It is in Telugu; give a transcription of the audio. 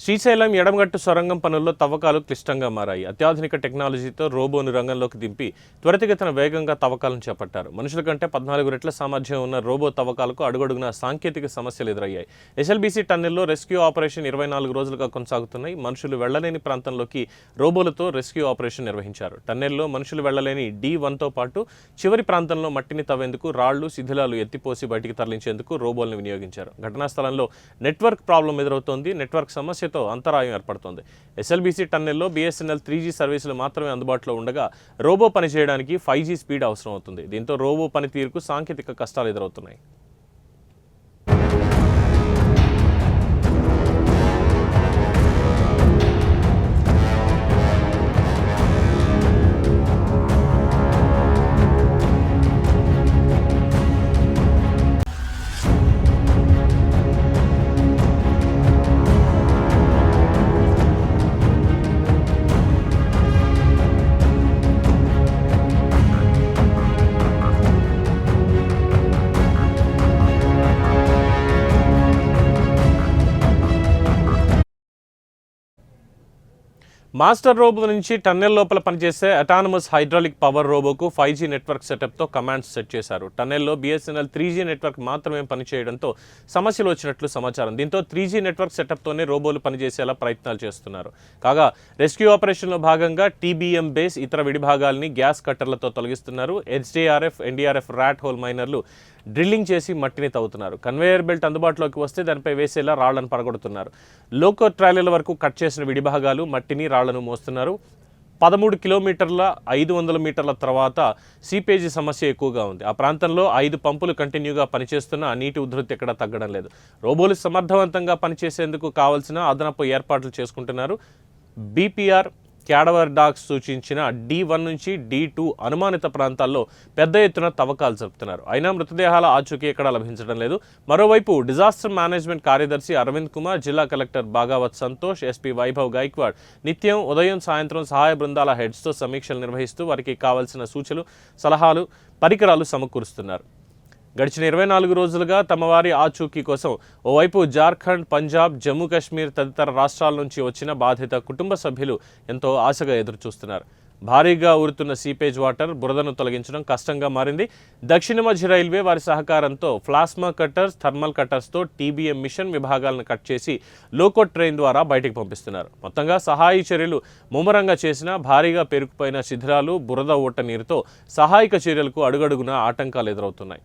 శ్రీశైలం ఎడమగట్టు సొరంగం పనుల్లో తవ్వకాలు క్లిష్టంగా మారాయి. అత్యాధునిక టెక్నాలజీతో రోబోను రంగంలోకి దింపి త్వరితగతిన వేగంగా తవ్వకాలను చేపట్టారు. మనుషుల కంటే 14 రెట్ల సామర్థ్యం ఉన్న రోబో తవ్వకాలకు అడుగడుగునా సాంకేతిక సమస్యలు ఎదురయ్యాయి. ఎస్ఎల్బీసీ టన్నెల్లో రెస్క్యూ ఆపరేషన్ 24 రోజులుగా కొనసాగుతున్నాయి. మనుషులు వెళ్లలేని ప్రాంతంలోకి రోబోలతో రెస్క్యూ ఆపరేషన్ నిర్వహించారు. టన్నెల్లో మనుషులు వెళ్లలేని D1తో పాటు చివరి ప్రాంతంలో మట్టిని తవ్వేందుకు రాళ్లు, శిథిలాలు ఎత్తిపోసి బయటికి తరలించేందుకు రోబోలను వినియోగించారు. ఘటనా స్థలంలో నెట్వర్క్ ప్రాబ్లం ఎదురవుతోంది. నెట్వర్క్ సమస్య అంతరాయం ఏర్పడుతోంది. ఎస్ఎల్బీసీ టన్నెల్లో BSNL 3G సర్వీసులు మాత్రమే అందుబాటులో ఉండగా రోబో పనిచేయడానికి 5G స్పీడ్ అవసరం అవుతుంది. దీంతో రోబో పనితీరుకు సాంకేతిక కష్టాలు ఎదురవుతున్నాయి. మాస్టర్ రోబో నుంచి టన్నెల్ లోపల పనిచేసే అటానమస్ హైడ్రాలిక్ పవర్ రోబోకు 5G నెట్వర్క్ సెటప్తో కమాండ్స్ సెట్ చేశారు. టన్నెల్లో BSNL 3G నెట్వర్క్ మాత్రమే పనిచేయడంతో సమస్యలు వచ్చినట్లు సమాచారం. దీంతో 3G నెట్వర్క్ సెటప్తోనే రోబోలు పనిచేసేలా ప్రయత్నాలు చేస్తున్నారు. కాగా రెస్క్యూ ఆపరేషన్లో భాగంగా TBM బేస్ ఇతర విడిభాగాల్ని గ్యాస్ కట్టర్లతో తొలగిస్తున్నారు. HDRF, NDRF ర్యాట్ హోల్ మైనర్లు డ్రిల్లింగ్ చేసి మట్టిని తవ్వుతున్నారు. కన్వేయర్ బెల్ట్ అందుబాటులోకి వస్తే దానిపై వేసేలా రాళ్లను పడగొడుతున్నారు. లోకో ట్రాలీల వరకు కట్ చేసిన విడిభాగాలు మట్టిని రాళ్లను మోస్తున్నారు. 13 కిలోమీటర్ల 500 మీటర్ల తర్వాత సీపేజీ సమస్య ఎక్కువగా ఉంది. ఆ ప్రాంతంలో 5 పంపులు కంటిన్యూగా పనిచేస్తున్నా నీటి ఉధృతి ఎక్కడా తగ్గడం లేదు. రోబోలు సమర్థవంతంగా పనిచేసేందుకు కావాల్సిన అదనపు ఏర్పాట్లు చేసుకుంటున్నారు. BPR క్యాడవర్ డాగ్స్ సూచించిన D1 నుంచి D2 అనుమానిత ప్రాంతాల్లో పెద్ద ఎత్తున తవ్వకాలు జరుపుతున్నారు. అయినా మృతదేహాల ఆచూకీ ఎక్కడా లభించడం లేదు. మరోవైపు డిజాస్టర్ మేనేజ్మెంట్ కార్యదర్శి అరవింద్ కుమార్, జిల్లా కలెక్టర్ బాగావత్ సంతోష్, SP వైభవ్ గైక్వాడ్ నిత్యం ఉదయం సాయంత్రం సహాయ బృందాల హెడ్స్తో సమీక్షలు నిర్వహిస్తూ వారికి కావాల్సిన సూచనలు, సలహాలు, పరికరాలు సమకూరుస్తున్నారు. గడిచిన 24 రోజులుగా తమ వారి ఆచూకీ కోసం ఓవైపు జార్ఖండ్, పంజాబ్, జమ్మూ కాశ్మీర్ తదితర రాష్ట్రాల నుంచి వచ్చిన బాధిత కుటుంబ సభ్యులు ఎంతో ఆశగా ఎదురుచూస్తున్నారు. భారీగా ఊరుతున్న సీపేజ్ వాటర్ బురదను తొలగించడం కష్టంగా మారింది. దక్షిణ మధ్య రైల్వే వారి సహకారంతో ప్లాస్మా కట్టర్స్, థర్మల్ కట్టర్స్తో TBM మిషన్ విభాగాలను కట్ చేసి లోకో ట్రైన్ ద్వారా బయటికి పంపిస్తున్నారు. మొత్తంగా సహాయ చర్యలు ముమ్మరంగా చేసిన భారీగా పేరుకుపోయిన శిథిలాలు, బురద ఊట నీరుతో సహాయక చర్యలకు అడుగడుగునా ఆటంకాలు ఎదురవుతున్నాయి.